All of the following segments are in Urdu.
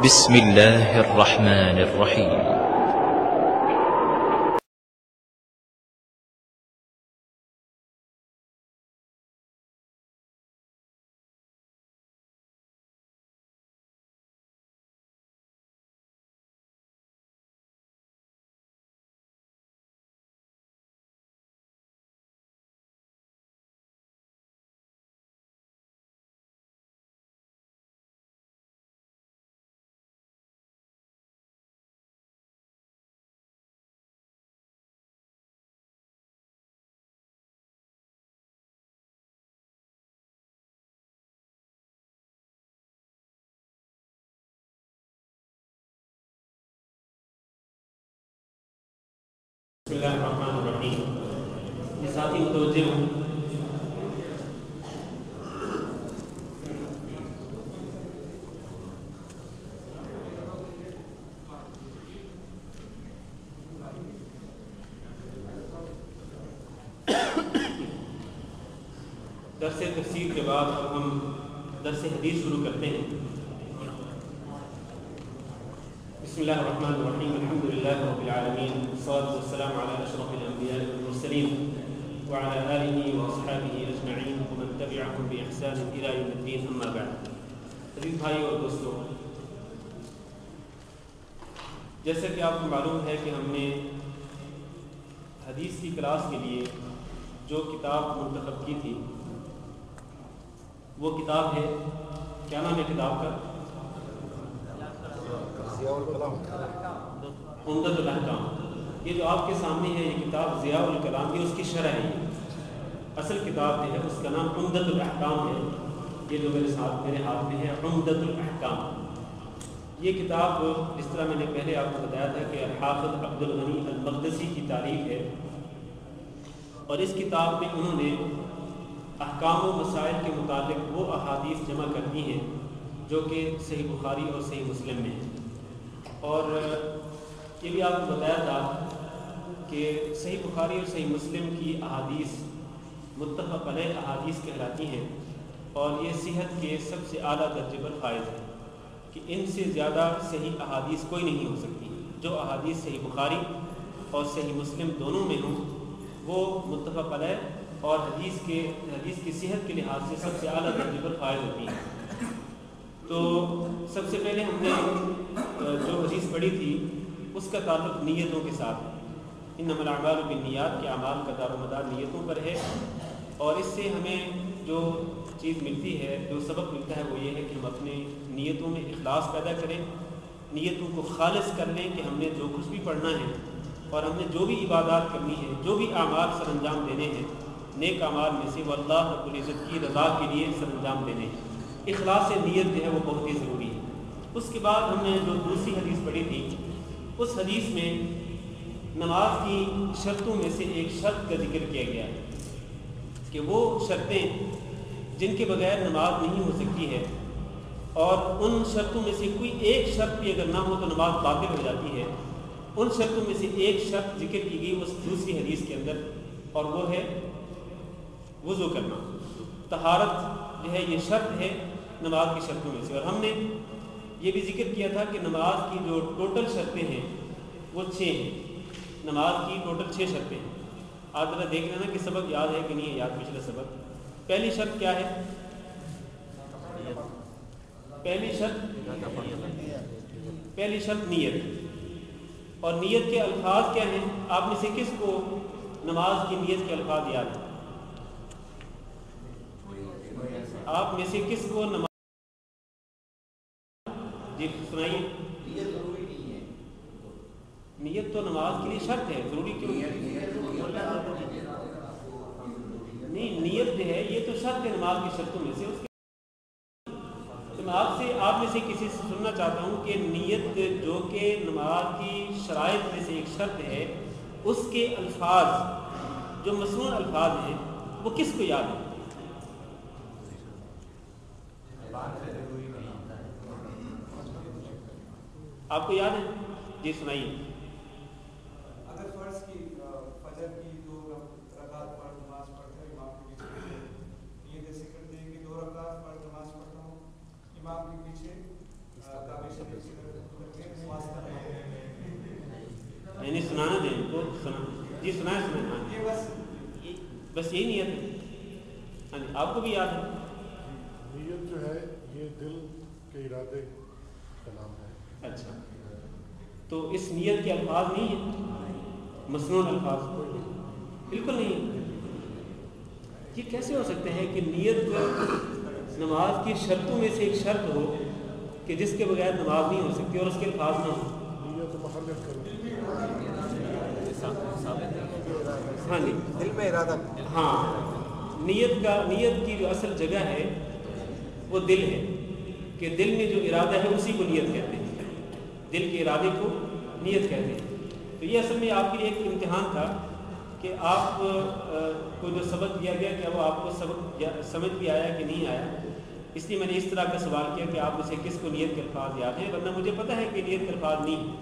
بسم الله الرحمن الرحيم. بسم اللہ الرحمن الرحیم. یہ ساتھی متوجہ ہوں. درس تفسیر کے بعد اب ہم درس حدیث شروع کرتے ہیں. بسم اللہ الرحمن الرحیم. الحمد للہ رب العالمین، والصلاة والسلام علی اشرف الانبیاء والمرسلین وعلی آلہ واصحابہ اجمعین ومن تبعهم باحسان الی یوم الدین. اما بعد. عزیز بھائی اور دوستو، جیسا کہ آپ کو معلوم ہے کہ ہم نے حدیث کی کلاس کے لیے جو کتاب منتخب کی تھی وہ کتاب ہے، کیا نام ہے کتاب کا؟ عمدۃ الاحکام. یہ جو آپ کے سامنے ہے یہ کتاب ضیاء الکلام، یہ اس کی شرح ہے. اصل کتاب جو ہے اس کا نام عمدۃ الاحکام ہے. یہ جو میرے ہاتھ میں ہے عمدۃ الاحکام. یہ کتاب جس طرح میں نے پہلے آپ کو بتایا تھا کہ الحافظ عبد الغنی المقدسی کی تاریخ ہے، اور اس کتاب میں انہوں نے احکام و مسائل کے متعلق وہ احادیث جمع کرتی ہیں جو کہ صحیح بخاری اور صحیح مسلم میں ہیں. اور یہ بھی آپ کو بتایا تھا کہ صحیح بخاری اور صحیح مسلم کی احادیث متفق علیہ احادیث کہلاتی ہیں، اور یہ صحت کے سب سے اعلیٰ درجے پر فائز ہے کہ ان سے زیادہ صحیح احادیث کوئی نہیں ہو سکتی. جو احادیث صحیح بخاری اور صحیح مسلم دونوں میں ہوں وہ متفق علیہ اور حدیث کی صحت کے لحاظ سے سب سے اعلیٰ درجے پر فائز ہوتی ہیں. تو سب سے پہلے ہم نے جو حدیث پڑھی تھی اس کا تعلق نیتوں کے ساتھ. انما الاعمال بالنیات کے اعمال کا دار و مدار نیتوں پر ہے، اور اس سے ہمیں جو چیز ملتی ہے، جو سبق ملتا ہے وہ یہ ہے کہ ہم اپنے نیتوں میں اخلاص پیدا کریں، نیتوں کو خالص کر لیں کہ ہم نے جو کچھ بھی پڑھنا ہے اور ہم نے جو بھی عبادات کرنی ہے، جو بھی اعمال سر انجام دینے ہیں، نیک اعمال میں سے وہ اللہ رب العزت کی رضا کے لیے سر انجام دینے ہیں. اخلاص نیت جو ہے وہ بہت ہی ضروری ہے. اس کے بعد ہم نے جو دوسری حدیث پڑھی تھی اس حدیث میں نماز کی شرطوں میں سے ایک شرط کا ذکر کیا گیا ہے کہ وہ شرطیں جن کے بغیر نماز نہیں ہو سکتی ہے، اور ان شرطوں میں سے کوئی ایک شرط بھی اگر نہ ہو تو نماز باطل ہو جاتی ہے. ان شرطوں میں سے ایک شرط ذکر کی گئی اس دوسری حدیث کے اندر، اور وہ ہے وضو کرنا. طہارت جو ہے یہ شرط ہے نماز کی شرطوں میں سے. اور ہم نے یہ بھی ذکر کیا تھا کہ نماز کی جو ٹوٹل شرطیں ہیں وہ 6 ہیں. نماز کی ٹوٹل 6 شرطیں ہیں. آپ ذرا دیکھ لینا کہ سبق یاد ہے کہ نہیں ہے یاد پچھلا سبق. پہلی شرط کیا ہے؟ پہلی شرط نیت. اور نیت کے الفاظ کیا ہیں؟ آپ میں سے کس کو نماز کی نیت کے الفاظ یاد ہیں؟ آپ میں سے کس کو نماز جی سنائیے. نیت تو نماز کے لیے شرط ہے، ضروری کیوں نہیں؟ نیت جو ہے یہ تو شرط ہے نماز کی شرطوں میں سے. اس کے تو میں آپ میں سے کسی سے سننا چاہتا ہوں کہ نیت جو کہ نماز کی شرائط میں سے ایک شرط ہے، اس کے الفاظ جو مسنون الفاظ ہیں وہ کس کو یاد ہے؟ آپ کو یاد ہے؟ جی سنائیے. اگر فرض کی فجر کی 2 رکعت پر نماز پڑھتے ہیں امام کے پیچھے، یہ جیسے کرتے ہیں کہ 2 رکعت پر نماز پڑھتا ہوں امام کے پیچھے کعبہ شریف جی سنائیں سنائیں. ہاں یہ بس یہی نیت ہے. ہاں جی آپ کو بھی یاد ہے. نیت جو ہے یہ دل کے ارادے کا نام ہے. اچھا تو اس نیت کے الفاظ نہیں ہیں مسنون الفاظ؟ بالکل نہیں. یہ کیسے ہو سکتے ہیں کہ نیت نماز کی شرطوں میں سے ایک شرط ہو کہ جس کے بغیر نماز نہیں ہو سکتی اور اس کے الفاظ نہ ہوں؟ نیت مخلف کرو. ہاں جی دل میں ارادہ. ہاں نیت کی جو اصل جگہ ہے وہ دل ہے کہ دل میں جو ارادہ ہے اسی کو نیت کہتے ہیں. دل کے ارادے کو نیت کہتے ہیں. تو یہ اصل میں آپ کے لیے ایک امتحان تھا کہ آپ کو جو سبق دیا گیا کیا وہ آپ کو سبق سمجھ بھی آیا کہ نہیں آیا. اس لیے میں نے اس طرح کا سوال کیا کہ آپ میں سے کس کو نیت کے الفاظ یاد ہیں. ورنہ مجھے پتہ ہے کہ نیت کے الفاظ نہیں ہیں،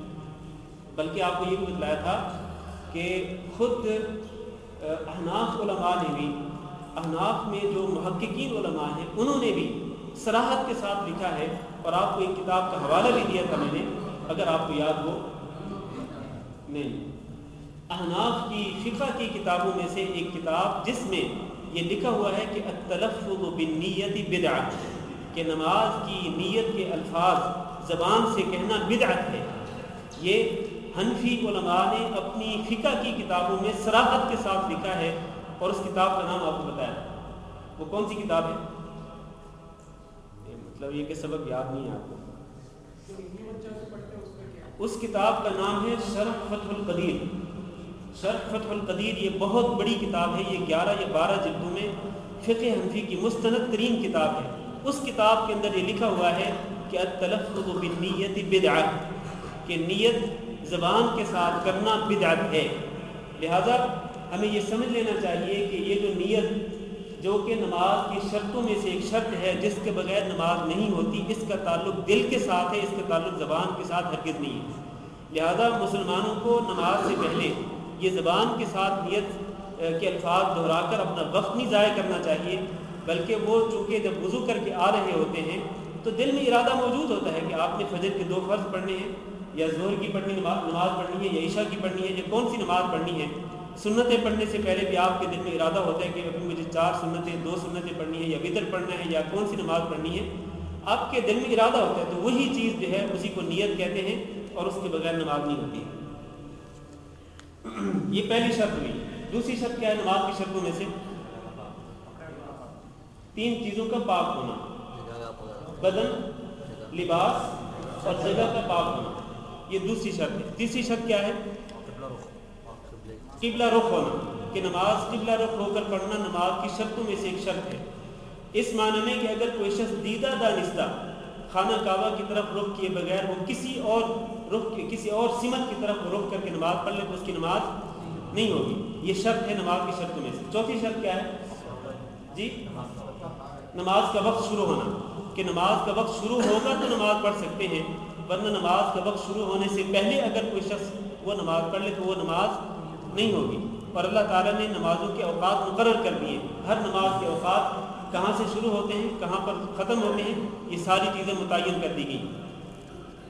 بلکہ آپ کو یہ بھی بتلایا تھا کہ خود احناف علماء نے بھی، احناف میں جو محققین علماء ہیں انہوں نے بھی صراحت کے ساتھ لکھا ہے. اور آپ کو ایک کتاب کا حوالہ بھی دیا تھا میں نے، اگر آپ کو یاد ہو. نہیں، احناف کی فقہ کی کتابوں میں سے ایک کتاب جس میں یہ لکھا ہوا ہے کہ التلفظ بالنیت بدعہ، کہ نماز کی نیت کے الفاظ زبان سے کہنا بدعت ہے. یہ حنفی علماء نے اپنی فقہ کی کتابوں میں صراحت کے ساتھ لکھا ہے. اور اس کتاب کا نام آپ کو بتایا. وہ کون سی کتاب ہے؟ مطلب یہ کہ سبق یاد نہیں ہے آپ کو. اس کتاب کا نام ہے شرح فتح القدیر. شرح فتح القدیر یہ بہت بڑی کتاب ہے. یہ 11 یا 12 جلدوں میں فقہ حنفی کی مستند ترین کتاب ہے. اس کتاب کے اندر یہ لکھا ہوا ہے کہ التلفظ بالنیت بدعہ، کہ نیت زبان کے ساتھ کرنا بدعت ہے. لہذا ہمیں یہ سمجھ لینا چاہیے کہ یہ جو نیت جو کہ نماز کی شرطوں میں سے ایک شرط ہے جس کے بغیر نماز نہیں ہوتی، اس کا تعلق دل کے ساتھ ہے، اس کا تعلق زبان کے ساتھ ہرگز نہیں ہے. لہذا مسلمانوں کو نماز سے پہلے یہ زبان کے ساتھ نیت کے الفاظ دہرا کر اپنا وقت نہیں ضائع کرنا چاہیے، بلکہ وہ چونکہ جب وضو کر کے آ رہے ہوتے ہیں تو دل میں ارادہ موجود ہوتا ہے کہ آپ نے فجر کے 2 فرض پڑھنے ہیں، یا ظہر کی نماز پڑھنی ہے، یا عشاء کی پڑھنی ہے، یا کون سی نماز پڑھنی ہے. سنتیں پڑھنے سے پہلے بھی آپ کے دل میں ارادہ ہوتا ہے کہ ابھی مجھے 4 سنتیں 2 سنتیں پڑھنی ہے، یا وتر پڑھنا ہے، یا کون سی نماز پڑھنی ہے. آپ کے دل میں ارادہ ہوتا ہے تو وہی چیز جو ہے اسی کو نیت کہتے ہیں، اور اس کے بغیر نماز نہیں ہوتی. یہ پہلی شرط ہوئی. دوسری شرط کیا ہے نماز کی شرطوں میں سے؟ 3 چیزوں کا پاک ہونا: بدن، لباس اور جگہ کا پاک ہونا. یہ دوسری شرط ہے. تیسری شرط کیا ہے؟ قبلہ رخ ہونا، کہ نماز قبلہ رخ ہو کر پڑھنا نماز کی شرطوں میں سے ایک شرط ہے. اس معنی میں کہ اگر کوئی شخص دیدہ دانستہ خانہ کعبہ کی طرف رخ کیے بغیر وہ کسی اور سمت کی طرف رخ کر کے نماز پڑھ لے تو اس کی نماز نہیں ہوگی. یہ شرط ہے نماز کی شرطوں میں سے. چوتھی شرط کیا ہے جی؟ نماز کا وقت شروع ہونا، کہ نماز کا وقت شروع ہوگا تو نماز پڑھ سکتے ہیں، ورنہ نماز کا وقت شروع ہونے سے پہلے اگر کوئی شخص وہ نماز پڑھ لے تو وہ نماز نہیں ہوگی. اور اللہ تعالیٰ نے نمازوں کے اوقات مقرر کر دیے. ہر نماز کے اوقات کہاں سے شروع ہوتے ہیں، کہاں پر ختم ہوتے ہیں، یہ ساری چیزیں متعین کر دی گئی.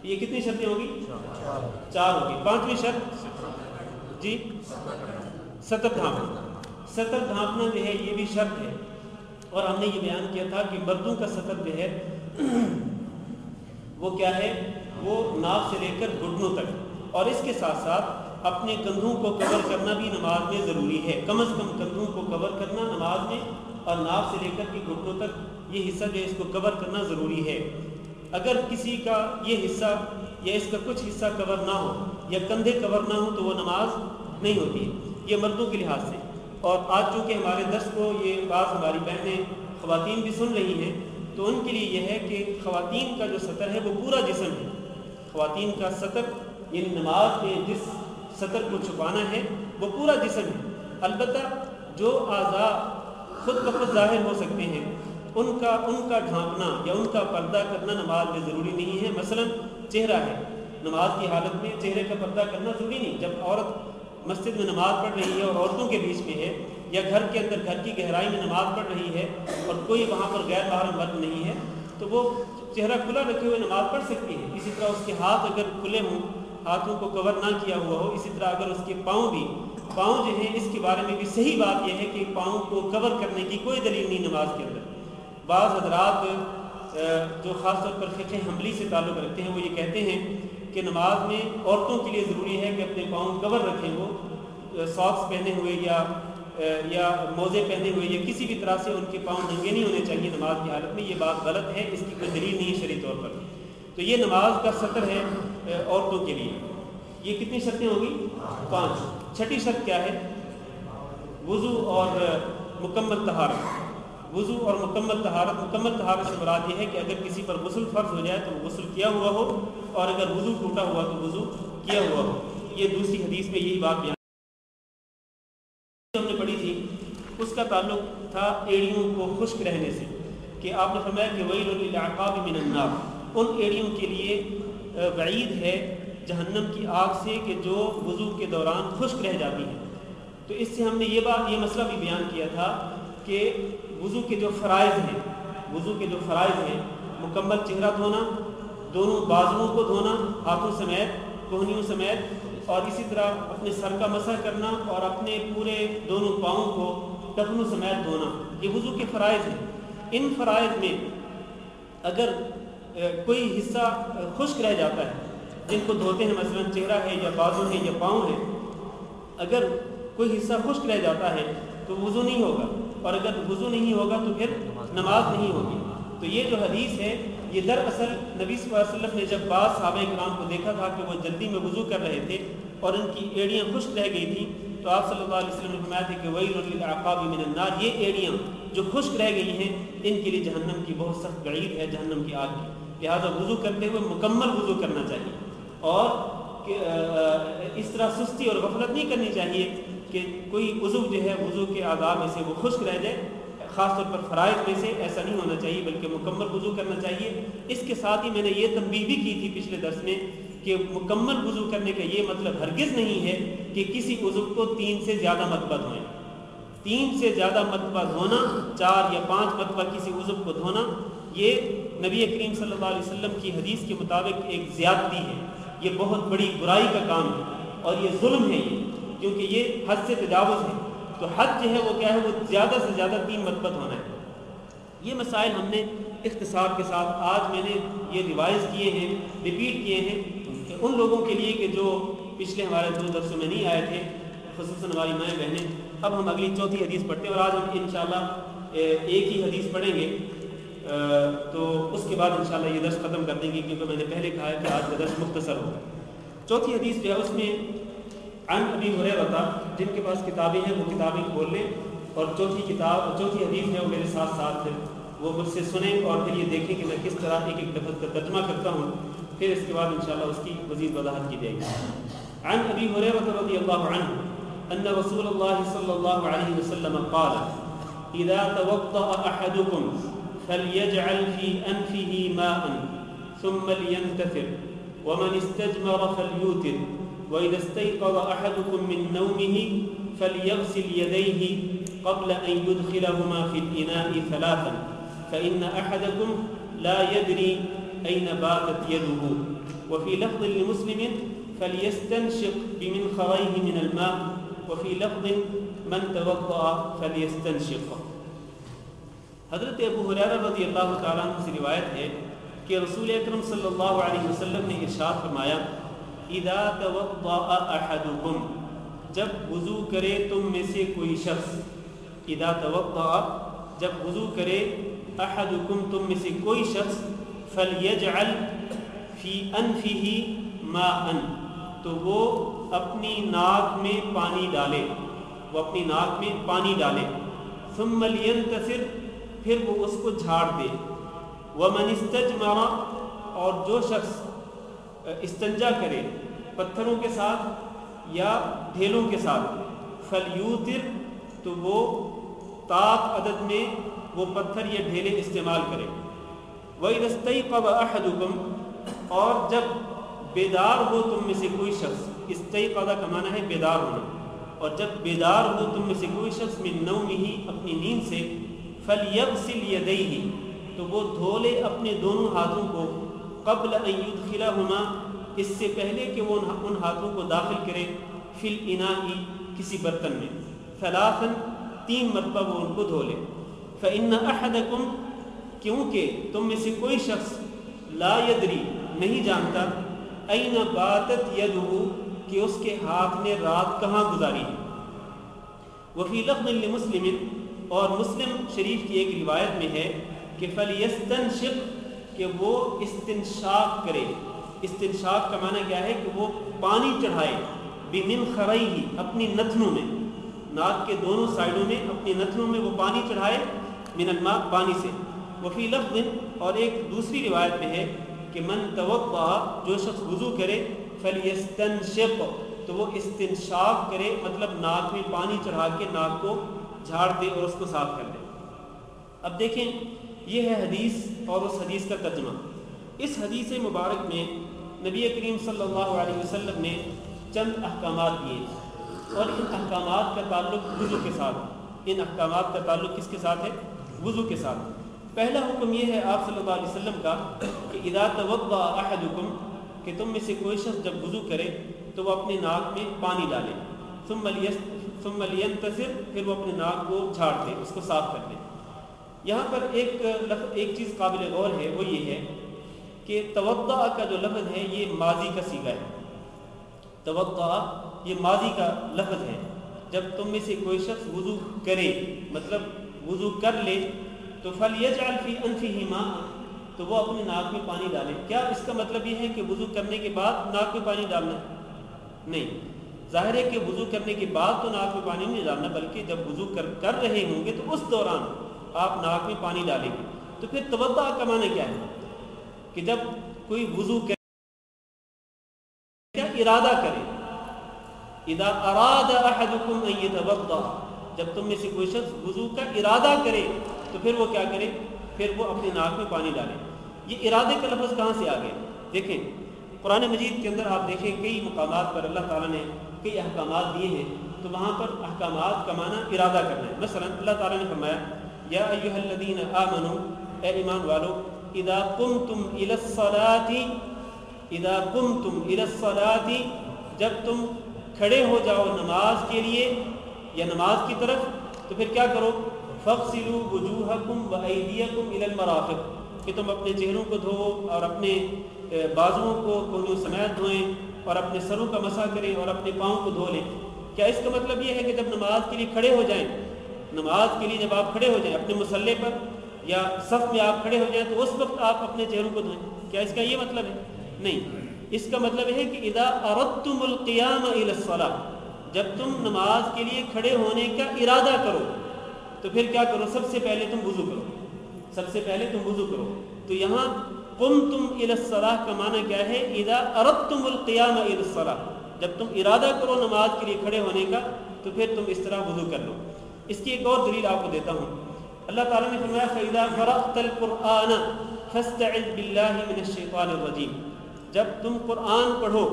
یہ کتنی شرطیں ہوگی؟ 4 ہوگی. 5ویں شرط جی سطر ڈھانپنا. سطر ڈھانپنا جو ہے یہ بھی شرط ہے. اور ہم نے یہ بیان کیا تھا کہ مردوں کا سطر جو ہے وہ کیا ہے؟ وہ ناف سے لے کر گھٹنوں تک، اور اس کے ساتھ ساتھ اپنے کندھوں کو کور کرنا بھی نماز میں ضروری ہے. کم از کم کندھوں کو کور کرنا نماز میں، اور ناف سے لے کر کے گھٹنوں تک یہ حصہ جو ہے اس کو کور کرنا ضروری ہے. اگر کسی کا یہ حصہ یا اس کا کچھ حصہ کور نہ ہو یا کندھے کور نہ ہو تو وہ نماز نہیں ہوتی ہے. یہ مردوں کے لحاظ سے. اور آج چونکہ ہمارے درس کو یہ بعض ہماری بہنیں خواتین بھی سن رہی ہیں تو ان کے لیے یہ ہے کہ خواتین کا جو سطر ہے وہ پورا جسم ہے. خواتین کا سطر یعنی نماز میں جس سطر کو چھپانا ہے وہ پورا جسم ہے. البتہ جو اعضاء خود بخود ظاہر ہو سکتے ہیں ان کا ڈھانپنا یا ان کا پردہ کرنا نماز میں ضروری نہیں ہے. مثلا چہرہ ہے، نماز کی حالت میں چہرے کا پردہ کرنا ضروری نہیں. جب عورت مسجد میں نماز پڑھ رہی ہے اور عورتوں کے بیچ میں ہے، یا گھر کے اندر گھر کی گہرائی میں نماز پڑھ رہی ہے اور کوئی وہاں پر غیر محرم مرد نہیں ہے تو وہ چہرہ کھلا رکھے ہوئے نماز پڑھ سکتی ہے. اسی طرح اس کے ہاتھ اگر کھلے ہوں، ہاتھوں کو کور نہ کیا ہوا ہو، اسی طرح اگر اس کے پاؤں بھی پاؤں جو ہیں اس کے بارے میں بھی صحیح بات یہ ہے کہ پاؤں کو کور کرنے کی کوئی دلیل نہیں نماز کے اندر. بعض حضرات جو خاص طور پر فقہ حنبلی سے تعلق رکھتے ہیں وہ یہ کہتے ہیں کہ نماز میں عورتوں کے لیے ضروری ہے کہ اپنے پاؤں کور رکھیں, وہ ساکس پہنے ہوئے یا موزے پہنے ہوئے یا کسی بھی طرح سے ان کے پاؤں ننگے نہیں ہونے چاہیے نماز کی حالت میں. یہ بات غلط ہے, اس کی کوئی دلیل نہیں ہے شرعی طور پر. تو یہ نماز کا سطر ہے عورتوں کے لیے. یہ کتنی شرطیں ہوگی؟ 5. چھٹی شرط کیا ہے؟ وضو اور مکمل طہارت. وضو اور مکمل طہارت. مکمل طہارت سے مراد یہ ہے کہ اگر کسی پر غسل فرض ہو جائے تو غسل کیا ہوا ہو, اور اگر وضو ٹوٹا ہوا تو وضو کیا ہوا ہو. یہ دوسری حدیث میں یہی بات بیان ہم نے پڑھی تھی, اس کا تعلق تھا ایڑیوں کو خشک رہنے سے, کہ آپ نے فرمایا کہ ویل للعقاب من النار, ان ایڑیوں کے لیے وعید ہے جہنم کی آگ سے کہ جو وضو کے دوران خشک رہ جاتی ہیں. تو اس سے ہم نے یہ مسئلہ بھی بیان کیا تھا کہ وضو کے جو فرائض ہیں مکمل چہرہ دھونا, دونوں بازوؤں کو دھونا ہاتھوں سمیت, کوہنیوں سمیت, اور اسی طرح اپنے سر کا مسح کرنا اور اپنے پورے دونوں پاؤں کو ٹخنوں سمیت دھونا, یہ وضو کے فرائض ہیں. ان فرائض میں اگر کوئی حصہ خشک رہ جاتا ہے جن کو دھوتے ہیں, مثلا چہرہ ہے یا بازو ہے یا پاؤں ہے, اگر کوئی حصہ خشک رہ جاتا ہے تو وضو نہیں ہوگا, اور اگر وضو نہیں ہوگا تو پھر نماز نہیں ہوگی. تو یہ جو حدیث ہے یہ دراصل نبی صلی اللہ علیہ وسلم نے جب بعض صحابہ کرام کو دیکھا تھا کہ وہ جلدی میں وضو کر رہے تھے اور ان کی ایڑیاں خشک رہ گئی تھیں, تو آپ صلی اللہ علیہ وسلم نے فرمایا تھا کہ ویل للعقاب من النار, یہ ایڑیاں جو خشک رہ گئی ہیں ان کے لیے جہنم کی بہت سخت وعید ہے, جہنم کی آگ کی. لہٰذا وضو کرتے ہوئے مکمل وضو کرنا چاہیے, اور اس طرح سستی اور غفلت نہیں کرنی چاہیے کہ کوئی عضو جو ہے وضو کے آداب میں سے وہ خشک رہ جائے. خاص طور پر فرائض میں سے ایسا نہیں ہونا چاہیے, بلکہ مکمل وضو کرنا چاہیے. اس کے ساتھ ہی میں نے یہ تنبیہ بھی کی تھی پچھلے درس میں کہ مکمل وضو کرنے کا یہ مطلب ہرگز نہیں ہے کہ کسی عضو کو 3 سے زیادہ مرتبہ دھوئیں. 3 سے زیادہ مرتبہ دھونا, 4 یا 5 مرتبہ کسی عضو کو دھونا, یہ نبی کریم صلی اللہ علیہ وسلم کی حدیث کے مطابق ایک زیادتی ہے, یہ بہت بڑی برائی کا کام ہے, اور یہ ظلم ہے, یہ کیونکہ یہ حد سے تجاوز ہے. تو حد جو ہے وہ کیا ہے, وہ زیادہ سے زیادہ 3 مرتبہ ہونا ہے. یہ مسائل ہم نے اختصار کے ساتھ آج میں نے یہ ریوائز کیے ہیں, ریپیٹ کیے ہیں کہ ان لوگوں کے لیے کہ جو پچھلے ہمارے 2 درسوں میں نہیں آئے تھے, خصوصاً ہماری مائیں بہنیں. اب ہم اگلی 4تھی حدیث پڑھتے ہیں, اور آج ہم انشاءاللہ ایک ہی حدیث پڑھیں گے, تو اس کے بعد انشاءاللہ یہ درس ختم کر دیں گے, کیونکہ میں نے پہلے کہا ہے کہ آج کا درس مختصر ہوگا. 4تھی حدیث جو ہے اس میں عن ابی ہریرہ, جن کے پاس کتابیں ہیں وہ کتابیں کھول لیں, اور 4تھی حدیث ہے وہ میرے ساتھ ساتھ وہ مجھ سے سنیں, اور پھر یہ دیکھیں کہ میں کس طرح ایک ایک لفظ کا ترجمہ کرتا ہوں, پھر اس کے بعد انشاءاللہ اس کی مزید وضاحت کی جائے گی. عن ابی ہریرہ رضی اللہ عنہ ان رسول اللہ صلی اللہ علیہ وسلم قال اذا توضأ احدكم فليجعل في انفه ماء ثم لينتثر ومن استجمر فليوتر وإذا استيقظ أحدكم من نومه فليغسل يديه قبل أن يدخلهما في الإناء 3 فإن أحدكم لا يدري أين باتت يده. وفي لفظ لمسلم فليستنشق بمنخريه من الماء. وفي لفظ من توضأ فليستنشق. حضرت ابو ہریرہ رضی اللہ تعالیٰ عنہ سے روایت ہے کہ رسول اکرم صلی اللہ علیہ وسلم نے ارشاد فرمایا اذا توضأ احدکم, جب وضو کرے تم میں سے کوئی شخص, اذا توضأ, جب وضو کرے, احدکم, تم میں سے کوئی شخص, فلیجعل فی انفہ ماء, تو وہ اپنی ناک میں پانی ڈالے, وہ اپنی ناک میں پانی ڈالے, ثم لینتصر, پھر وہ اس کو جھاڑ دے, ومن استجمر, اور جو شخص استنجا کرے پتھروں کے ساتھ یا ڈھیلوں کے ساتھ, فلیوتر, تو وہ طاق عدد میں وہ پتھر یا ڈھیلے استعمال کرے. وَإِذَا اسْتَيْقَظَ أَحَدُكُمْ, اور جب بیدار ہو تم میں سے کوئی شخص, استيقظ کا معنی ہے بیدار ہونا, اور جب بیدار ہو تم میں سے کوئی شخص من نومہ, اپنی نیند سے, فَلْيَغْسِلْ يَدَيْهِ, تو وہ دھو لے اپنے دونوں ہاتھوں کو, قبل ان يدخلهما, اس سے پہلے کہ وہ ان ہاتھوں کو داخل کرے, فی الاناء, کسی برتن میں، ثلاثاً 3 مرتبہ وہ ان کو دھو لے، فإن أحدكم کیونکہ تم میں سے کوئی شخص لا یدری نہیں جانتا این باتت یدہ کہ اس کے ہاتھ نے رات کہاں گزاری ہے۔ وفی لفظ لمسلم اور مسلم شریف کی ایک روایت میں ہے کہ فلیستنشق کہ وہ استنشاق کرے۔ استنشاق کا معنی کیا ہے کہ وہ پانی چڑھائے، بمنخریہ اپنی نتنوں میں، ناک کے دونوں سائڈوں میں اپنی نتنوں میں وہ پانی چڑھائے، من الماء پانی سے۔ وفی لفظ اور ایک دوسری روایت میں ہے کہ من توضأ جو شخص وضو کرے فلیستنشق تو وہ استنشاق کرے، مطلب ناک میں پانی چڑھا کے ناک کو جھاڑ دے اور اس کو صاف کر دے۔ اب دیکھیں یہ ہے حدیث اور اس حدیث کا ترجمہ۔ اس حدیث مبارک میں نبی کریم صلی اللہ علیہ وسلم نے چند احکامات دیے اور ان احکامات کا تعلق وضو کے ساتھ، ان احکامات کا تعلق کس کے ساتھ ہے؟ وضو کے ساتھ۔ پہلا حکم یہ ہے آپ صلی اللہ علیہ وسلم کا کہ اذا توضأ احدکم کہ تم میں سے کوئی شخص جب وضو کرے تو وہ اپنے ناک میں پانی ڈالے، ثم لینتصر پھر وہ اپنے ناک کو جھاڑ دے، اس کو صاف کر لے۔ یہاں پر ایک چیز قابل غور ہے، وہ یہ ہے کہ توضأ کا جو لفظ ہے یہ ماضی کا صیغہ ہے۔ توضأ یہ ماضی کا لفظ ہے۔ جب تم میں سے کوئی شخص وضو کرے مطلب وضو کر لے تو فلیجعل فی انفہ ماء تو وہ اپنے ناک میں پانی ڈالے۔ کیا اس کا مطلب یہ ہے کہ وضو کرنے کے بعد ناک میں پانی ڈالنا ہے؟ نہیں، ظاہر ہے کہ وضو کرنے کے بعد تو ناک میں پانی نہیں ڈالنا، بلکہ جب وضو کر رہے ہوں گے تو اس دوران آپ ناک میں پانی ڈالیں گے۔ تو پھر توضأ کا معنی کیا ہے؟ کہ جب کوئی وضو کرے کیا ارادہ کرے، اذا اراد احدکم ان یتوضأ جب تم میں سے کوئی شخص وضو کا ارادہ کرے تو پھر وہ کیا کرے؟ پھر وہ اپنی ناک میں پانی ڈالے۔ یہ ارادے کا لفظ کہاں سے آ گیا؟ دیکھیں قرآن مجید کے اندر آپ دیکھیں کئی مقامات پر اللہ تعالیٰ نے کئی احکامات دیے ہیں، تو وہاں پر احکامات کا معنی ارادہ کرنا ہے۔ مثلا اللہ تعالیٰ نے فرمایا یا ایھا الذین آمنوا اے ایمان والو اذا قمتم الی الصلاۃ جب تم کھڑے ہو جاؤ نماز کے لیے یا نماز کی طرف تو پھر کیا کرو؟ فاغسلوا وجوہکم وایدیکم الی المرافق کہ تم اپنے چہروں کو دھو اور اپنے بازوؤں کو کونوں سمیت دھوئیں اور اپنے سروں کا مسح کریں اور اپنے پاؤں کو دھو لیں۔ کیا اس کا مطلب یہ ہے کہ جب نماز کے لیے کھڑے ہو جائیں، نماز کے لیے جب آپ کھڑے ہو جائیں اپنے مصلی پر یا صف میں آپ کھڑے ہو جائیں تو اس وقت آپ اپنے چہروں کو دھوئیں؟ کیا اس کا یہ مطلب ہے؟ نہیں، اس کا مطلب ہے کہ اذا اردتم القیام الی الصلاۃ جب تم نماز کے لیے کھڑے ہونے کا ارادہ کرو تو پھر کیا کرو؟ سب سے پہلے تم وضو کرو، سب سے پہلے تم وضو کرو۔ تو یہاں قمتم الی الصلاۃ کا معنی کیا ہے؟ اذا اردتم القیام الی الصلاۃ جب تم ارادہ کرو نماز کے لیے کھڑے ہونے کا تو پھر تم اس طرح وضو کر لو۔ اس کی ایک اور دلیل آپ کو دیتا ہوں۔ اللہ تعالیٰ نے فرمایا فَإِذَا قَرَأْتَ الْقُرْآنَ فَاسْتَعِذْ بِاللَّهِ مِنَ الشَّيْطَانِ الرَّجِيمِ جب تم قرآن پڑھو،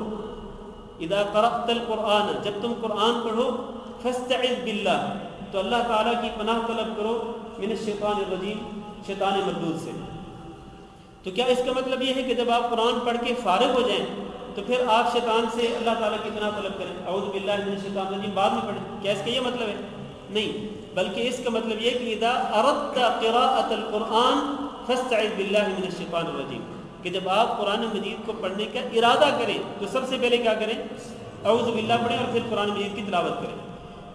اذا قرأت القرآن جب تم قرآن پڑھو، فاستعذ باللہ تو اللہ تعالیٰ کی پناہ طلب کرو، من الشیطان الرجیم شیطان مردود سے۔ تو کیا اس کا مطلب یہ ہے کہ جب آپ قرآن پڑھ کے فارغ ہو جائیں تو پھر آپ شیطان سے اللہ تعالیٰ کی پناہ طلب کریں، اعوذ باللہ من الشیطان الرجیم بعد میں پڑھیں؟ کیا اس کا یہ مطلب ہے؟ نہیں، بلکہ اس کا مطلب یہ کہ اذا اردت قراءۃ القرآن فاستعذ باللہ من الشیطان الرجیم کہ جب آپ قرآن مجید کو پڑھنے کا ارادہ کریں تو سب سے پہلے کیا کریں؟ اعوذ باللہ پڑھیں اور پھر قرآن مجید کی تلاوت کریں۔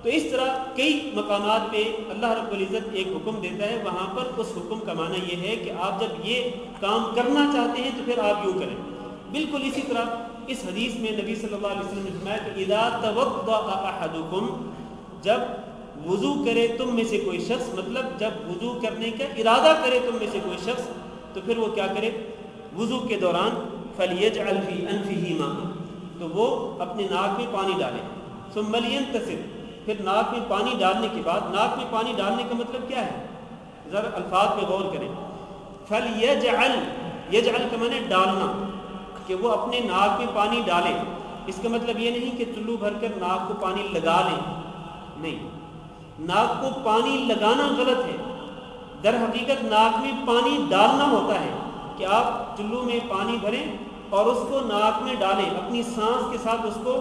تو اس طرح کئی مقامات پہ اللہ رب العزت ایک حکم دیتا ہے، وہاں پر اس حکم کا معنی یہ ہے کہ آپ جب یہ کام کرنا چاہتے ہیں تو پھر آپ یوں کریں۔ بالکل اسی طرح اس حدیث میں نبی صلی اللہ علیہ وسلم نے فرمایا کہ اذا توضأ احدکم جب وضو کرے تم میں سے کوئی شخص، مطلب جب وضو کرنے کا ارادہ کرے تم میں سے کوئی شخص تو پھر وہ کیا کرے؟ وضو کے دوران فلیجعل فی انفہ ماء تو وہ اپنے ناک میں پانی ڈالے، ثم لینتصر پھر ناک میں پانی ڈالنے کے بعد، ناک میں پانی ڈالنے کا مطلب کیا ہے؟ ذرا الفاظ پہ غور کریں۔ فلیجعل یجعل کا معنی ڈالنا، کہ وہ اپنے ناک میں پانی ڈالے۔ اس کا مطلب یہ نہیں کہ چلو بھر کر ناک کو پانی لگا لیں، نہیں، ناک کو پانی لگانا غلط ہے۔ در حقیقت ناک میں پانی ڈالنا ہوتا ہے کہ آپ چلو میں پانی بھریں اور اس کو ناک میں ڈالیں، اپنی سانس کے ساتھ اس کو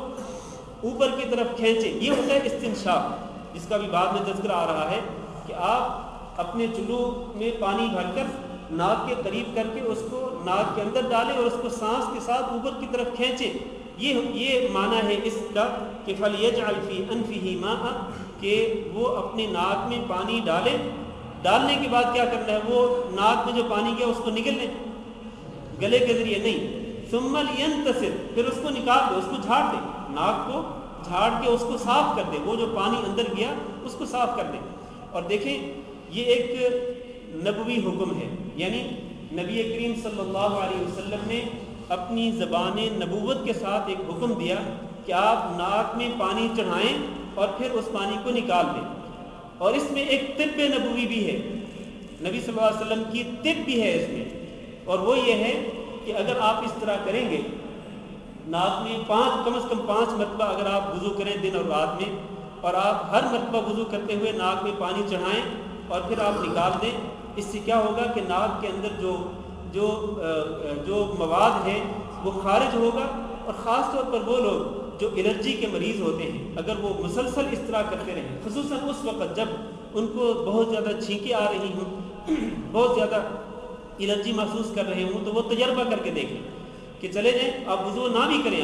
اوپر کی طرف کھینچے، یہ ہوتا ہے استنشاق، جس کا بھی بعد میں تذکرہ آ رہا ہے کہ آپ اپنے چلو میں پانی بھر کر ناک کے قریب کر کے اس کو ناک کے اندر ڈالیں اور اس کو سانس کے ساتھ اوپر کی طرف کھینچیں. یہ معنی ہے اس کا کہ فَلْيَجْعَلْ فِي أَنْفِهِ مَاءً، کہ وہ اپنے ناک میں پانی ڈالیں. ڈالنے کے بعد کیا کرنا ہے، وہ ناک میں جو پانی گیا اس کو نکل لیں، گلے کے ذریعے نہیں. ثُمَّ لْيَنْتَصِرْ، پھر اس کو نکال دیں، اس کو جھاڑ دیں، ناک کو جھاڑ کے اس کو صاف کر دیں، وہ جو پانی اندر گیا اس کو صاف کر دیں. اور دیکھیں یہ ایک نبوی حکم ہے، یعنی نبی کریم صلی اللہ علیہ وسلم نے اپنی زبان نبوت کے ساتھ ایک حکم دیا کہ آپ ناک میں پانی چڑھائیں اور پھر اس پانی کو نکال دیں. اور اس میں ایک طب نبوی بھی ہے، نبی صلی اللہ علیہ وسلم کی طب بھی ہے اس میں، اور وہ یہ ہے کہ اگر آپ اس طرح کریں گے، ناک میں کم از کم 5 مرتبہ اگر آپ وضو کریں دن اور رات میں، اور آپ ہر مرتبہ وضو کرتے ہوئے ناک میں پانی چڑھائیں اور پھر آپ نکال دیں، اس سے کیا ہوگا کہ ناک کے اندر جو مواد ہے وہ خارج ہوگا. اور خاص طور پر وہ لوگ جو الرجی کے مریض ہوتے ہیں، اگر وہ مسلسل اس طرح کرتے رہیں، خصوصاً اس وقت جب ان کو بہت زیادہ چھینکیں آ رہی ہوں، بہت زیادہ الرجی محسوس کر رہے ہوں، تو وہ تجربہ کر کے دیکھیں کہ چلے جائیں، آپ وضو نہ بھی کریں،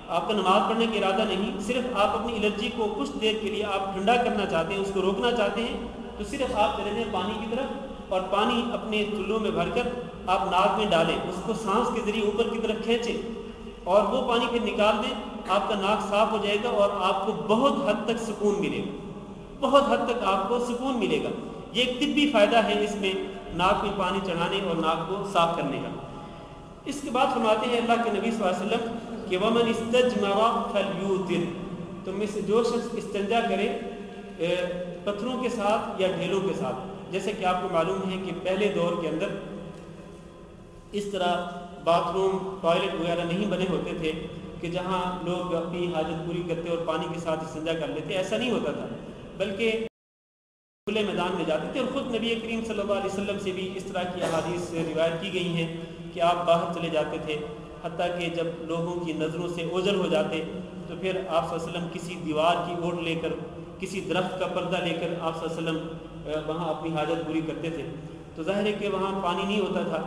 آپ کا نماز پڑھنے کا ارادہ نہیں، صرف آپ اپنی الرجی کو کچھ دیر کے لیے آپ ٹھنڈا کرنا چاہتے ہیں، اس کو روکنا چاہتے ہیں، تو صرف آپ چلے جائیں پانی کی طرف اور پانی اپنے چلوں میں بھر کر آپ ناک میں ڈالیں، اس کو سانس کے ذریعے اوپر کی طرف کھینچیں اور وہ پانی پھر نکال دیں. آپ کا ناک صاف ہو جائے گا اور آپ کو بہت حد تک سکون ملے گا، بہت حد تک آپ کو سکون ملے گا. یہ ایک طبی فائدہ ہے اس میں، ناک میں پانی چڑھانے اور ناک کو صاف کرنے کا. اس کے بعد فرماتے ہیں اللہ کے نبی صلی اللہ علیہ وسلم کہ وَمَنِ اسْتَجْمَرَ فَلْيُوتِرْ، تم میں سے جو شخص استنجا کرے پتھروں کے ساتھ یا ڈھیلوں کے ساتھ. جیسے کہ آپ کو معلوم ہے کہ پہلے دور کے اندر اس طرح باتھ روم، ٹوائلٹ وغیرہ نہیں بنے ہوتے تھے کہ جہاں لوگ اپنی حاجت پوری کرتے اور پانی کے ساتھ استنجا کر لیتے. ایسا نہیں ہوتا تھا، بلکہ کھلے میدان میں جاتے تھے. اور خود نبی کریم صلی اللہ علیہ وسلم سے بھی اس طرح کی احادیث روایت کی گئی ہیں کہ آپ باہر چلے جاتے تھے، حتیٰ کہ جب لوگوں کی نظروں سے اوجھل ہو جاتے تو پھر آپ صلی اللہ علیہ وسلم کسی دیوار کی اوٹ لے کر، کسی درخت کا پردہ لے کر آپ صلی اللہ علیہ وسلم وہاں اپنی حاجت پوری کرتے تھے. تو ظاہر ہے کہ وہاں پانی نہیں ہوتا تھا،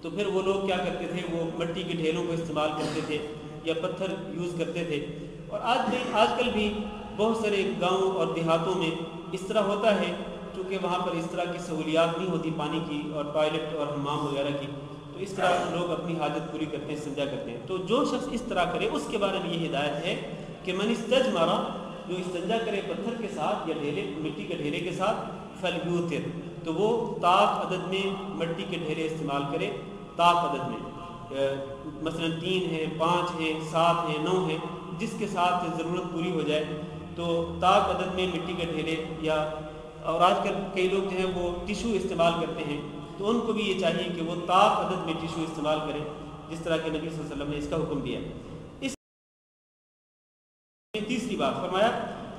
تو پھر وہ لوگ کیا کرتے تھے، وہ مٹی کے ڈھیلوں کو استعمال کرتے تھے یا پتھر یوز کرتے تھے. اور آج کل بھی بہت سارے گاؤں اور دیہاتوں میں اس طرح ہوتا ہے، چونکہ وہاں پر اس طرح کی سہولیات نہیں ہوتی پانی کی اور ٹوائلٹ اور حمام وغیرہ کی، تو اس طرح لوگ اپنی حاجت پوری کرتے ہیں، استنجا کرتے ہیں. تو جو شخص اس طرح کرے اس کے بارے میں یہ ہدایت ہے کہ من استجمر، جو استنجا کرے پتھر کے ساتھ یا ڈھیلے، مٹی کے ڈھیلے کے ساتھ، فلیوتر، تو وہ طاق عدد میں مٹی کے ڈھیلے استعمال کرے. طاق عدد میں مثلا 3 ہیں، 5 ہیں، 7 ہیں، 9 ہیں، جس کے ساتھ ضرورت پوری ہو جائے. تو طاق عدد میں مٹی کے ڈھیلے، یا اور آج کل کئی لوگ جو ہیں وہ ٹیشو استعمال کرتے ہیں، تو ان کو بھی یہ چاہیے کہ وہ طاق عدد میں ٹیشو استعمال کریں، جس طرح کہ نبی صلی اللہ علیہ وسلم نے اس کا حکم دیا. اس تیسری بات فرمایا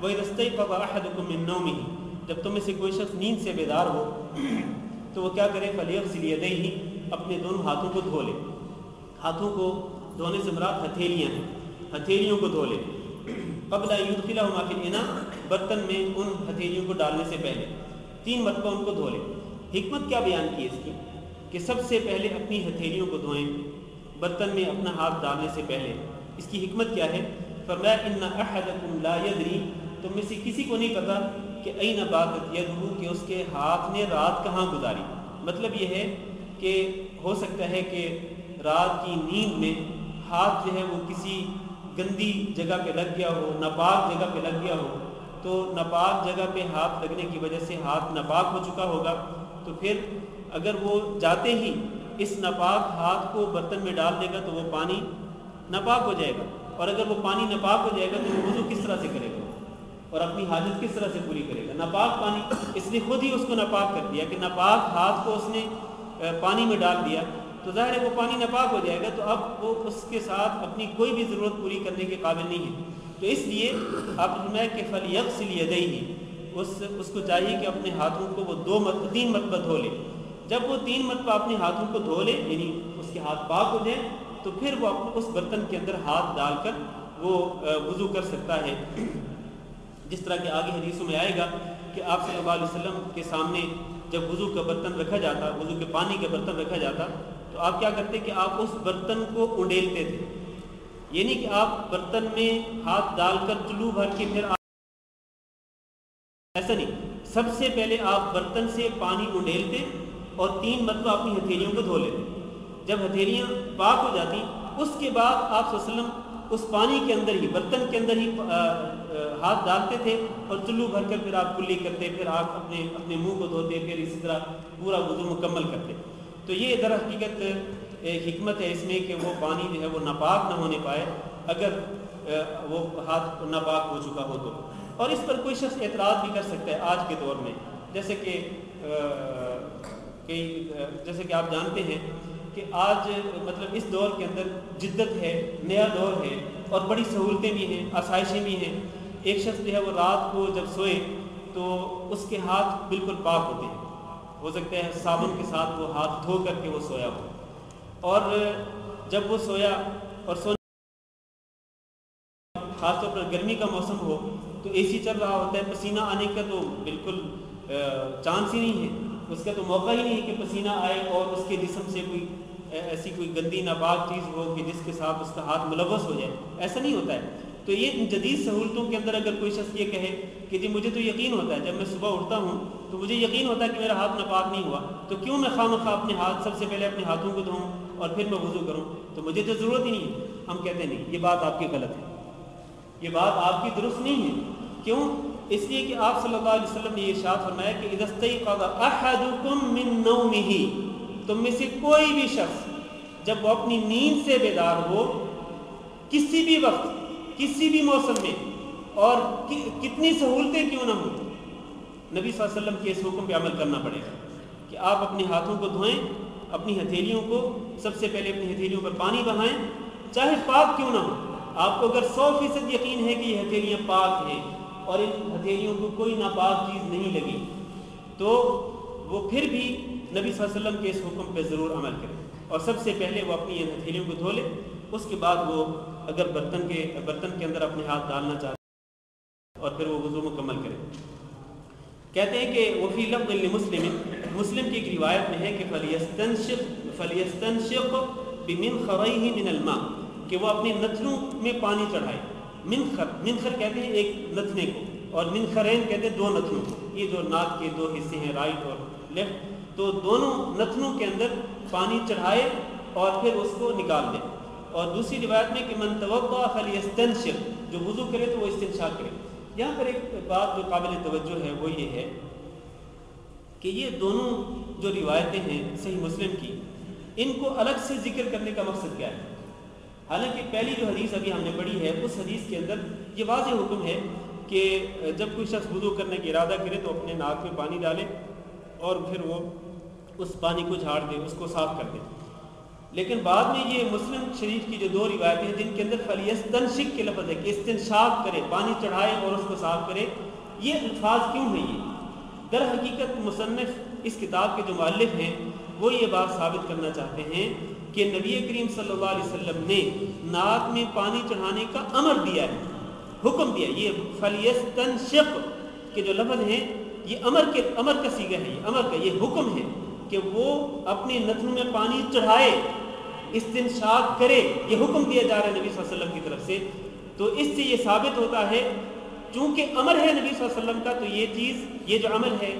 وَإِذَا اسْتَيْقَظَ أَحَدُكُم مِّن نَوْمِهِ، جب تم میں سے کوئی شخص نیند سے بیدار ہو تو وہ کیا کرے، فَلْيَغْسِلْ يَدَيْهِ، اپنے دونوں ہاتھوں کو دھو لے. ہاتھوں کو دھونے سے مراد ہتھیلیاں ہیں، ہتھیلیوں کو دھو لے. قبل ان يدخلهما في الاناء، برتن میں ان ہتھیلیوں کو ڈالنے سے پہلے 3 مرتبہ ان کو دھو لے. حکمت کیا بیان کی اس کی کہ سب سے پہلے اپنی ہتھیلیوں کو دھوئیں برتن میں اپنا ہاتھ ڈالنے سے پہلے. اس کی حکمت کیا ہے؟ فرمایا ان احدکم لا یدری، تم میں سے کسی کو نہیں پتا کہ این باتت یدہ، کہ اس کے ہاتھ نے رات کہاں گزاری. مطلب یہ ہے کہ ہو سکتا ہے کہ رات کی نیند میں ہاتھ جو ہے وہ کسی گندی جگہ پہ لگ گیا ہو، ناپاک جگہ پہ لگ گیا ہو، تو ناپاک جگہ پہ ہاتھ لگنے کی وجہ سے ہاتھ ناپاک ہو چکا ہوگا. تو پھر اگر وہ جاتے ہی اس ناپاک ہاتھ کو برتن میں ڈال دے گا تو وہ پانی ناپاک ہو جائے گا. اور اگر وہ پانی ناپاک ہو جائے گا تو وہ وضو کس طرح سے کرے گا اور اپنی حاجت کس طرح سے پوری کرے گا؟ ناپاک پانی، اس نے خود ہی اس کو ناپاک کر دیا کہ ناپاک ہاتھ کو اس نے پانی میں ڈال دیا، تو ظاہر ہے وہ پانی ناپاک ہو جائے گا، تو اب وہ اس کے ساتھ اپنی کوئی بھی ضرورت پوری کرنے کے قابل نہیں ہے. تو اس لیے آپ فرمایا کہ فلیغسل یدیہ، اس کو چاہیے کہ اپنے ہاتھوں کو وہ 3 مرتبہ دھو لے. جب وہ 3 مرتبہ اپنے ہاتھوں کو دھو لے، یعنی اس کے ہاتھ پاک ہو جائیں، تو پھر وہ اس برتن کے اندر ہاتھ ڈال کر وہ وضو کر سکتا ہے، جس طرح کہ آگے حدیثوں میں آئے گا کہ آپ صلی اللہ علیہ وسلم کے سامنے جب وضو کا برتن رکھا جاتا، وضو کے پانی کا برتن رکھا جاتا، تو آپ کیا کرتے کہ آپ اس برتن کو اونڈیلتے تھے، یعنی کہ آپ برتن میں ہاتھ ڈال کر چلو بھر کے پھر ایسا نہیں، سب سے پہلے آپ برتن سے پانی اونڈیلتے اور 3 مرتبہ اپنی ہتھیلیوں کو دھو لیتے، جب ہتھیلیاں پاک ہو جاتی اس کے بعد آپ صلی اللہ علیہ وسلم اس پانی کے اندر ہی، برتن کے اندر ہی ہاتھ ڈالتے تھے اور چلو بھر کر پھر آپ کلی کرتے، پھر آپ اپنے منہ کو دھوتے، پھر اسی طرح پورا وضو مکمل کرتے۔ تو یہ در حقیقت حکمت ہے اس میں کہ وہ پانی جو ہے وہ ناپاک نہ ہونے پائے اگر وہ ہاتھ ناپاک ہو چکا ہو تو۔ اور اس پر کوئی شخص اعتراض بھی کر سکتا ہے آج کے دور میں، جیسے کہ آپ جانتے ہیں کہ آج مطلب اس دور کے اندر جدت ہے، نیا دور ہے اور بڑی سہولتیں بھی ہیں، آسائشیں بھی ہیں۔ ایک شخص جو ہے وہ رات کو جب سوئے تو اس کے ہاتھ بالکل پاک ہوتے ہیں، ہو سکتا ہے صابن کے ساتھ وہ ہاتھ دھو کر کے وہ سویا ہو، اور جب وہ سویا اور خاص طور پر گرمی کا موسم ہو تو اے سی چل رہا ہوتا ہے، پسینہ آنے کا تو بالکل چانس ہی نہیں ہے، اس کا تو موقع ہی نہیں ہے کہ پسینہ آئے اور اس کے جسم سے کوئی ایسی کوئی گندی ناپاک چیز ہو کہ جس کے ساتھ اس کا ہاتھ ملوث ہو جائے، ایسا نہیں ہوتا ہے۔ تو یہ جدید سہولتوں کے اندر اگر کوئی شخص یہ کہے کہ جی مجھے تو یقین ہوتا ہے، جب میں صبح اٹھتا ہوں تو مجھے یقین ہوتا ہے کہ میرا ہاتھ ناپاک نہیں ہوا، تو کیوں میں خواہ اپنے ہاتھ سب سے پہلے اپنے ہاتھوں کو دھوؤں اور پھر میں وضو کروں، تو مجھے تو ضرورت ہی نہیں ہے۔ ہم کہتے ہیں نہیں، یہ بات آپ کی غلط ہے، یہ بات آپ کی درست نہیں ہے۔ کیوں؟ اس لیے کہ آپ صلی اللہ علیہ وسلم نے یہ ارشاد فرمایا کہ اذا استيقظ احدكم من نومه، تم میں سے کوئی بھی شخص جب وہ اپنی نیند سے بیدار ہو، کسی بھی وقت، کسی بھی موسم میں، اور کتنی سہولتیں کیوں نہ ہوں، نبی صلی اللہ علیہ وسلم کے اس حکم پہ عمل کرنا پڑے گا کہ آپ اپنے ہاتھوں کو دھوئیں، اپنی ہتھیلیوں کو سب سے پہلے اپنی ہتھیلیوں پر پانی بہائیں، چاہے پاک کیوں نہ ہو۔ آپ کو اگر 100% یقین ہے کہ یہ ہتھیلیاں پاک ہیں اور ان ہتھیلیوں کو کوئی ناپاک چیز نہیں لگی، تو وہ پھر بھی نبی صلی اللہ علیہ وسلم کے اس حکم پہ ضرور عمل کرے، اور سب سے پہلے وہ اپنی ان ہتھیلیوں کو دھو لے، اس کے بعد وہ اگر برتن کے اندر اپنے ہاتھ ڈالنا چاہتے اور پھر وہ وضو مکمل کرے۔ کہتے ہیں کہ وفی لفظ لمسلم، مسلم کی ایک روایت میں ہے کہ فلیستنشق بمنخريه من الماء، کہ وہ اپنے نتنوں میں پانی چڑھائے۔ منخر کہتے ہیں ایک نتنے کو، اور منخرین کہتے ہیں 2 نتنوں کو، یہ جو ناک کے 2 حصے ہیں، رائٹ اور لیفٹ، تو دونوں نتنوں کے اندر پانی چڑھائے اور پھر اس کو نکال دے۔ اور دوسری روایت میں کہ من توضأ فلیستنشق، جو وضو کرے تو وہ استنشاق کرے۔ یہاں پر ایک بات جو قابل توجہ ہے وہ یہ ہے کہ یہ دونوں جو روایتیں ہیں صحیح مسلم کی، ان کو الگ سے ذکر کرنے کا مقصد کیا ہے؟ حالانکہ پہلی جو حدیث ابھی ہم نے پڑھی ہے اس حدیث کے اندر یہ واضح حکم ہے کہ جب کوئی شخص وضو کرنے کی ارادہ کرے تو اپنے ناک میں پانی ڈالے اور پھر وہ اس پانی کو جھاڑ دے، اس کو صاف کر دے۔ لیکن بعد میں یہ مسلم شریف کی جو 2 روایتیں ہیں جن کے اندر فلیستنشق کے لفظ ہے کہ استنشاق کرے، پانی چڑھائے اور اس کو صاف کرے، یہ الفاظ کیوں ہیں؟ یہ در حقیقت مصنف اس کتاب کے جو مؤلف ہیں وہ یہ بات ثابت کرنا چاہتے ہیں کہ نبی کریم صلی اللہ علیہ وسلم نے ناک میں پانی چڑھانے کا امر دیا ہے، حکم دیا۔ یہ فلیستنشق کے جو لفظ ہیں یہ امر کا صیغہ ہے، یہ امر کا، یہ حکم ہے کہ وہ اپنے نتنوں میں پانی چڑھائے، استنشاق کرے، یہ حکم دیا جا رہا ہے نبی صلی اللہ علیہ وسلم کی طرف سے۔ تو اس سے یہ ثابت ہوتا ہے چونکہ امر ہے نبی صلی اللہ علیہ وسلم کا، تو یہ چیز، یہ جو عمل ہے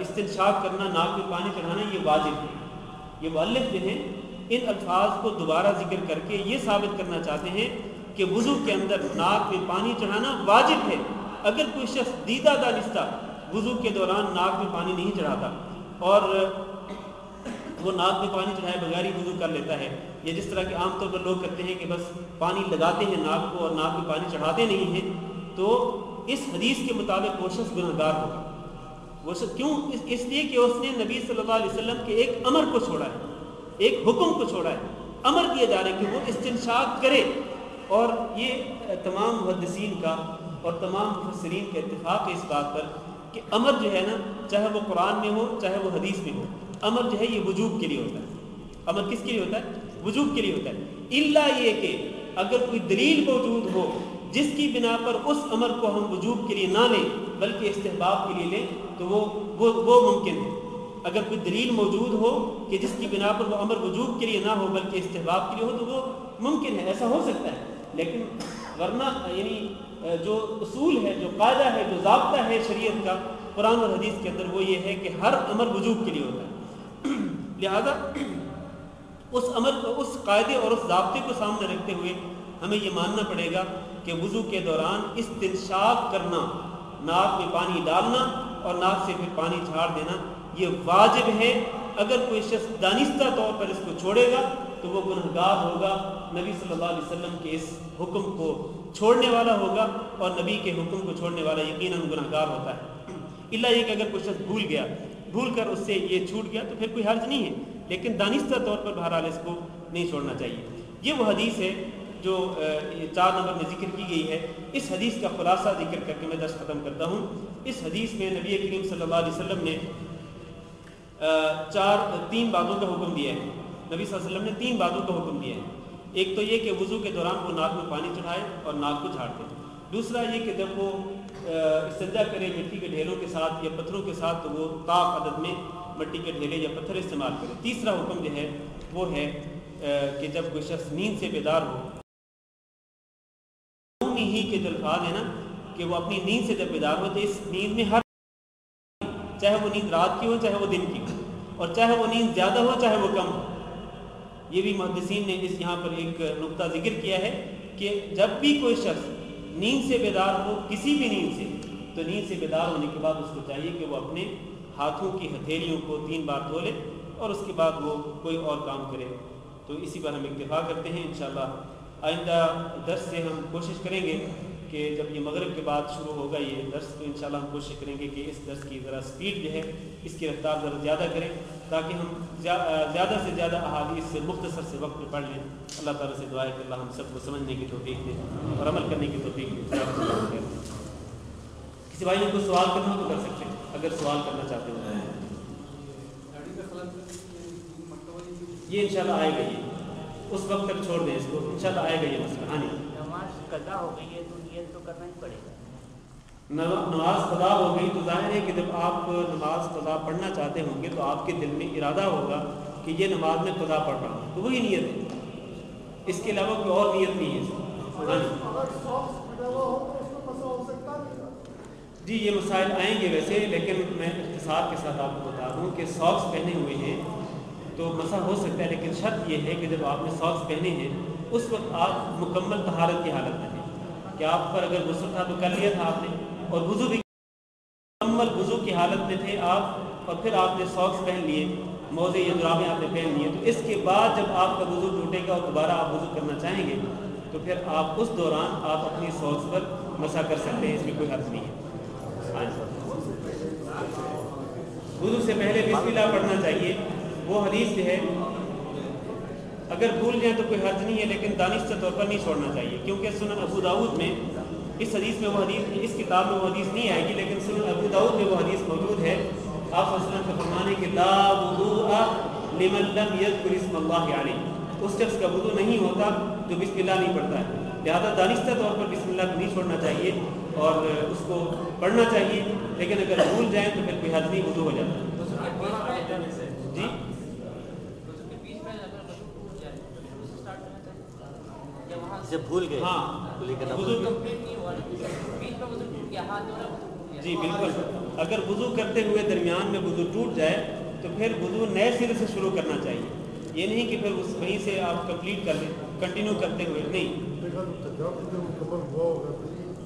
استنشاق کرنا، ناک میں پانی چڑھانا، یہ واجب ہے۔ یہ مؤلف جو ہیں ان الفاظ کو دوبارہ ذکر کر کے یہ ثابت کرنا چاہتے ہیں کہ وضو کے اندر ناک میں پانی چڑھانا واجب ہے۔ اگر کوئی شخص دیدہ دانستہ وضو کے دوران ناک میں پانی نہیں چڑھاتا اور وہ ناک میں پانی چڑھائے بغیر ہی وضو کر لیتا ہے، یا جس طرح کہ عام طور پر لوگ کرتے ہیں کہ بس پانی لگاتے ہیں ناک کو اور ناک میں پانی چڑھاتے نہیں ہیں، تو اس حدیث کے مطابق وہ شخص گنہگار ہوگا۔ وہ شخص کیوں؟ اس لیے کہ اس نے نبی صلی اللہ علیہ وسلم کے ایک امر کو چھوڑا ہے، ایک حکم کو چھوڑا ہے۔ امر دیا جا رہا ہے کہ وہ استنشاق کرے، اور یہ تمام محدثین کا اور تمام مفسرین کا اتفاق ہے اس بات پر کہ امر جو ہے نا، چاہے وہ قرآن میں ہو چاہے وہ حدیث میں ہو، امر جو ہے یہ وجوب کے لیے ہوتا ہے۔ امر کس کے لیے ہوتا ہے؟ وجوب کے لیے ہوتا ہے، الا یہ کہ اگر کوئی دلیل موجود ہو جس کی بنا پر اس امر کو ہم وجوب کے لیے نہ لیں بلکہ استحباب کے لیے لیں تو وہ ممکن ہے. اگر کوئی دلیل موجود ہو کہ جس کی بنا پر وہ امر وجوب کے لیے نہ ہو بلکہ استحباب کے لیے ہو تو وہ ممکن ہے, ایسا ہو سکتا ہے. لیکن ورنہ یعنی جو اصول ہے, جو قاعدہ ہے, جو ضابطہ ہے شریعت کا قرآن اور حدیث کے اندر وہ یہ ہے کہ ہر امر وجوب کے لیے ہوتا ہے. لہذا اس امر کو, اس قاعدے اور اس ضابطے کو سامنے رکھتے ہوئے ہمیں یہ ماننا پڑے گا کہ وضو کے دوران استنشاق کرنا, ناک میں پانی ڈالنا اور ناک سے پھر پانی جھاڑ دینا یہ واجب ہے. اگر کوئی شخص دانستہ طور پر اس کو چھوڑے گا تو وہ گنہگار ہوگا, نبی صلی اللہ علیہ وسلم کے اس حکم کو چھوڑنے والا ہوگا اور نبی کے حکم کو چھوڑنے والا یقیناً گنہگار ہوتا ہے. الا یہ کہ اگر کوئی شخص بھول کر اس سے یہ چھوٹ گیا تو پھر کوئی حرج نہیں ہے, لیکن دانستہ طور پر بہرحال اس کو نہیں چھوڑنا چاہیے. یہ وہ حدیث ہے جو 4 نمبر میں ذکر کی گئی ہے. اس حدیث کا خلاصہ ذکر کر کے میں درس ختم کرتا ہوں. اس حدیث میں نبی کریم صلی اللہ علیہ وسلم نے 3 باتوں کا حکم دیا ہے. نبی صلی اللہ علیہ وسلم نے 3 باتوں کا حکم دیا ہے. ایک تو یہ کہ وضو کے دوران وہ ناک میں پانی چڑھائے اور ناک کو جھاڑ دے. دوسرا یہ کہ جب وہ استنجا کرے مٹی کے ڈھیلوں کے ساتھ یا پتھروں کے ساتھ تو وہ طاق عدد میں مٹی کے ڈھیلے یا پتھر استعمال کرے. تیسرا حکم جو ہے وہ ہے کہ جب کوئی شخص نیند سے بیدار ہو, ہی کے جو الفاظ ہے نا کہ وہ اپنی نیند سے جب بیدار ہو تو اس نیند میں ہر, چاہے وہ نیند رات کی ہو چاہے وہ دن کی ہو, اور چاہے وہ نیند زیادہ ہو چاہے وہ کم ہو. یہ بھی محدثین نے اس یہاں پر ایک نقطہ ذکر کیا ہے کہ جب بھی کوئی شخص نیند سے بیدار ہو کسی بھی نیند سے, تو نیند سے بیدار ہونے کے بعد اس کو چاہیے کہ وہ اپنے ہاتھوں کی ہتھیلیوں کو 3 بار دھو لے اور اس کے بعد وہ کوئی اور کام کرے. تو اسی پر ہم اکتفا کرتے ہیں. انشاءاللہ آئندہ درس سے ہم کوشش کریں گے کہ جب یہ مغرب کے بعد شروع ہوگا یہ درس تو انشاءاللہ ہم کوشش کریں گے کہ اس درس کی ذرا سپیڈ جو ہے اس کی رفتار ذرا زیادہ کریں تاکہ ہم زیادہ سے زیادہ احادیث سے مختصر سے وقت میں پڑھ لیں. اللہ تعالیٰ سے دعا ہے کہ اللہ ہم سب کو سمجھنے کی توفیق دے اور عمل کرنے کی توفیق دے. کسی بھائی نے کوئی سوال کرنا ہو تو کر سکتے ہیں اگر سوال کرنا چاہتے ہو. یہ انشاءاللہ آئے گا, یہ اس وقت تک چھوڑ دیں اس کو, انشاءاللہ آئے گا یہ مسئلہ. ہاں جی, نماز قضا ہو گئی ہے تو نیت تو کرنا ہی پڑے گا. نماز قضا ہو گئی تو ظاہر ہے کہ جب آپ نماز قضا پڑھنا چاہتے ہوں گے تو آپ کے دل میں ارادہ ہوگا کہ یہ نماز میں قضا پڑھ رہا ہوں, تو وہی نیت ہے, اس کے علاوہ کوئی اور نیت نہیں ہے. جی یہ مسائل آئیں گے ویسے, لیکن میں اختصار کے ساتھ آپ کو بتا دوں کہ ساکس پہنے ہوئے ہیں تو مسح ہو سکتا ہے, لیکن شرط یہ ہے کہ جب آپ نے ساکس پہنے ہیں اس وقت آپ مکمل طہارت کی حالت میں تھے, کہ آپ پر اگر غسل تھا تو کر لیا تھا آپ نے, اور وضو بھی مکمل وضو کی حالت میں تھے آپ, اور پھر آپ نے ساکس پہن لیے, موزے یا جرابیں آپ نے پہن لیے, تو اس کے بعد جب آپ کا وضو ٹوٹے گا اور دوبارہ آپ وضو کرنا چاہیں گے تو پھر آپ اس دوران آپ اپنی ساکس پر مسح کر سکتے ہیں, اس میں کوئی حرج نہیں ہے. وضو سے پہلے بسم اللہ پڑھنا چاہیے. وہ حدیث جو ہے اگر بھول جائیں تو کوئی حرج نہیں ہے, لیکن دانستہ طور پر نہیں چھوڑنا چاہیے, کیونکہ سنن ابو داؤد میں اس حدیث میں وہ حدیث, اس کتاب میں وہ حدیث نہیں آئے گی, لیکن سنن ابو داؤد میں وہ حدیث موجود ہے. آپ صلی اللہ علیہ وسلم کا فرمان ہے کہ لا وضوء لمن لم یذکر اسم اللہ علیہ, اس شخص کا وضو نہیں ہوتا جو بسم اللہ نہیں پڑھتا ہے. لہذا دانستہ طور پر بسم اللہ کو نہیں چھوڑنا چاہیے اور اس کو پڑھنا چاہیے, لیکن اگر بھول جائیں تو پھر کوئی حرج نہیں, وضو ہو جاتا ہے. جی سے بھول گئے, ہاں جی بالکل, اگر وضو کرتے ہوئے درمیان میں وضو ٹوٹ جائے تو پھر وضو نئے سرے سے شروع کرنا چاہیے. یہ نہیں کہ پھر اس وہیں سے آپ کمپلیٹ کر لیں کنٹینیو کرتے ہوئے, نہیں.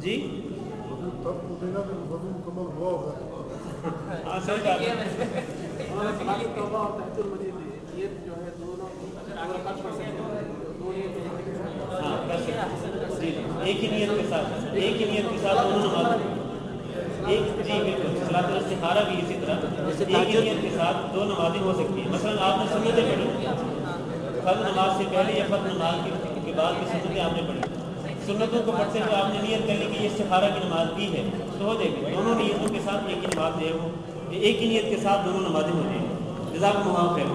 جی ہاں صحیح بات ہے. ہاں کر سکتے جی, ایک ہی نیت کے ساتھ دونوں نمازیں, ایک جی بالکل صلاۃ الاستخارہ بھی اسی طرح ایک ہی نیت کے ساتھ 2 نمازیں ہو سکتی ہیں. مثلا آپ نے سنتیں پڑھی فرض نماز سے پہلے یا فرض نماز کے بعد کی سنتیں آپ نے پڑھی, سنتوں کو پڑھتے ہوئے آپ نے نیت کر لی کہ یہ استخارہ کی نماز دی ہے تو ہو جائے گی. دونوں نیتوں کے ساتھ ایک ہی نماز جو ہے وہ ایک ہی نیت کے ساتھ دونوں نمازیں ہو جائیں گی. جزاکم اللہ خیر.